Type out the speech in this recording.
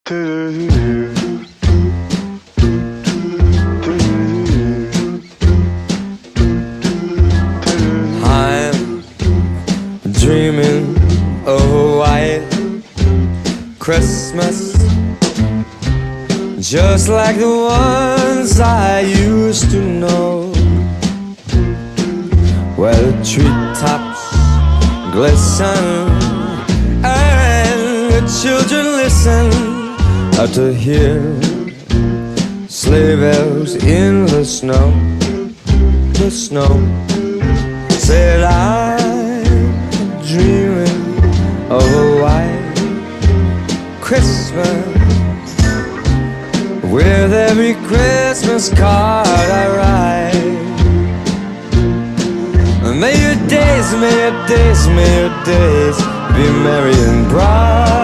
I'm dreaming of a white Christmas, just like the ones I used to know, where the treetops glisten and the children listen to hear sleigh bells in the snow. The snow said I'm dreaming of a white Christmas, with every Christmas card I write. May your days, may your days, may your days be merry and bright.